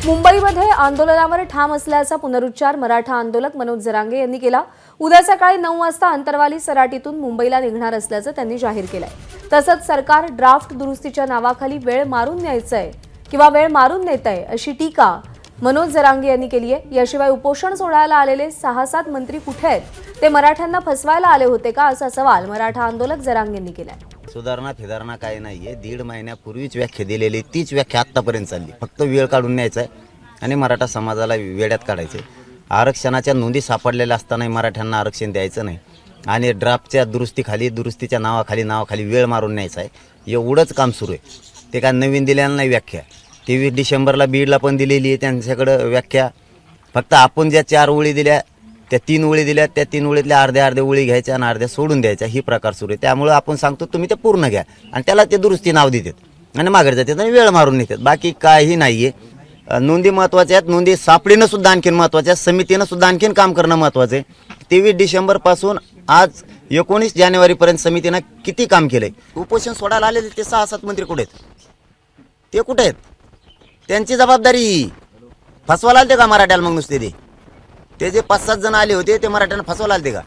मुंबईमध्ये आंदोलनावर ठाम असल्याचा पुनरुच्चार मराठा आंदोलक मनोज जरांगे यांनी केला। उद्या सकाळी 9 वाजता अंतरवाली सराटीतून मुंबईला निघणार असल्याचं त्यांनी जाहीर केलंय। तसंच सरकार ड्राफ्ट दुरुस्तीच्या नावाखाली वेळ मारून न्यायचंय किंवा वेळ मारून नेतंय अशी टीका मनोज जरांगे यांनी केली आहे। याशिवाय उपोषण सोडायला आलेले 6-7 मंत्री कुठे आहेत, ते मराठ्यांना फसवायला आले होते का, असा सवाल मराठा आंदोलक जरांगेंनी केलाय। सुधारणा फिधारणा काही नाहीये। 1.5 महिन्यापूर्वीच व्याख्या दिलेली तीच व्याख्या आतापर्यंत चालली। फक्त वेळ काढून न्यायचा आहे आणि मराठा समाजाला वेड्यात काढायचे। आरक्षणाच्या नोंदी सापडलेल्या असताना मराठ्यांना आरक्षण द्यायचं नाही आणि ड्राफ्टच्या दुरुस्तीच्या नावाखाली वेळ मारून न्यायचा आहे। एवढंच काम सुरू आहे। ते काय नवीन दिलेलं नाही व्याख्या। 23 डिसेंबरला बीडला पण दिलेली आहे त्यांच्याकडे व्याख्या। फक्त आपण ज्या 4 ओळी दिल्या, त्या 3 ओळी दिल्या, त्या 3 ओळीतल्या अर्ध्या ओळी घ्यायच्या आणि अर्ध्या सोडून द्यायच्या, ही प्रकार सुरू आहे। त्यामुळे आपण सांगतो तुम्ही ते पूर्ण घ्या आणि त्याला ते दुरुस्ती नाव देतात आणि मागे जातात आणि वेळ मारून नेतात। बाकी काही नाहीये। नोंदी महत्त्वाच्या आहेत। नोंदी सापडणं सुद्धा आणखीन महत्त्वाचं आहे। समितीनं सुद्धा आणखीन काम करणं महत्त्वाचं आहे। 23 डिसेंबर पासून आज 19 जानेवारीपर्यंत समितीनं किती काम केलंय। उपोषण सोडायला आलेले ते 6-7 मंत्री कुठे आहेत, ते कुठे आहेत? त्यांची जबाबदारी। फसवायला आलते का मराठ्याला? मग नुसते ते जे 5-7 जण आले होते ते मराठ्यांना फसवायला आलते का?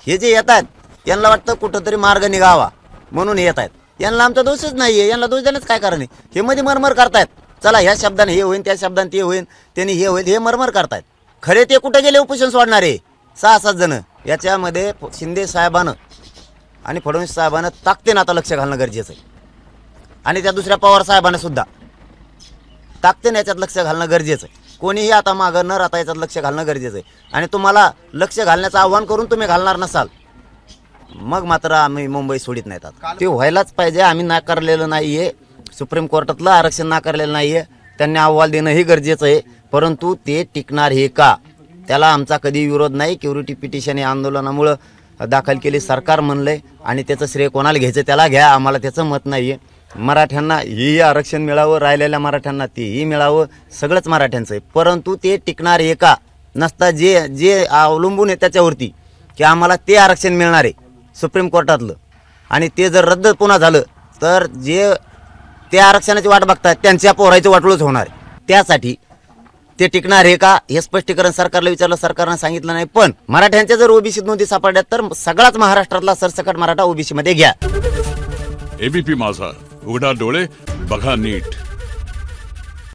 हे जे येत आहेत त्यांना वाटतं कुठंतरी मार्ग निघावा म्हणून येत आहेत। यांना आमचा दोषच नाहीये। यांना दोष देण्याचं काय कारण आहे? हे मध्ये मरमर करतायत, चला ह्या शब्दाने हे होईल, त्या शब्दाने ते होईल, त्यांनी हे होईल, हे मरमर करतायत। खरे ते कुठे गेले उपोषण सोडणारे 6-7 जण? याच्यामध्ये शिंदे साहेबानं आणि फडणवीस साहेबानं ताकदीनं आता लक्ष घालणं गरजेचं आहे आणि त्या दुसऱ्या पवार साहेबांना सुद्धा ताकदीनं याच्यात लक्ष घालणं गरजेचं आहे। कोणीही आता मागं न राहता याच्यात लक्ष घालणं गरजेचं आहे आणि तुम्हाला लक्ष घालण्याचं आव्हान करून तुम्ही घालणार नसाल मग मात्र आम्ही मुंबई सोडित नाहीत। ते व्हायलाच पाहिजे। आम्ही नाकारलेलं नाहीये। सुप्रीम कोर्टातलं आरक्षण नाकारलेलं नाहीये। त्यांनी अहवाल देणं हे गरजेचं आहे, परंतु ते टिकणार हे का, त्याला आमचा कधी विरोध नाही। क्युरिटी पिटिशन हे आंदोलनामुळं दाखल केली, सरकार म्हणलंय आणि त्याचं श्रेय कोणाला घ्यायचं त्याला घ्या, आम्हाला त्याचं मत नाहीये। मराठ्यांना हेही आरक्षण मिळावं, राहिलेल्या मराठ्यांना तेही मिळावं, सगळंच मराठ्यांचं आहे, परंतु ते टिकणार आहे का नसता जे अवलंबून आहे त्याच्यावरती की आम्हाला ते आरक्षण मिळणार आहे सुप्रीम कोर्टातलं आणि ते जर रद्द पुन्हा झालं तर जे ते आरक्षणाची वाट बघतात त्यांच्या पोरायचं वाटोळच होणार आहे। त्यासाठी ते टिकणार आहे का हे स्पष्टीकरण सरकारला विचारलं, सरकारनं सांगितलं नाही। पण मराठ्यांच्या जर ओबीसी नोंदी सापडल्यात तर सगळाच महाराष्ट्रातला सरसकट मराठा ओबीसी मध्ये घ्या। एबीपी माझा, उघडा डोळे बघा नीट।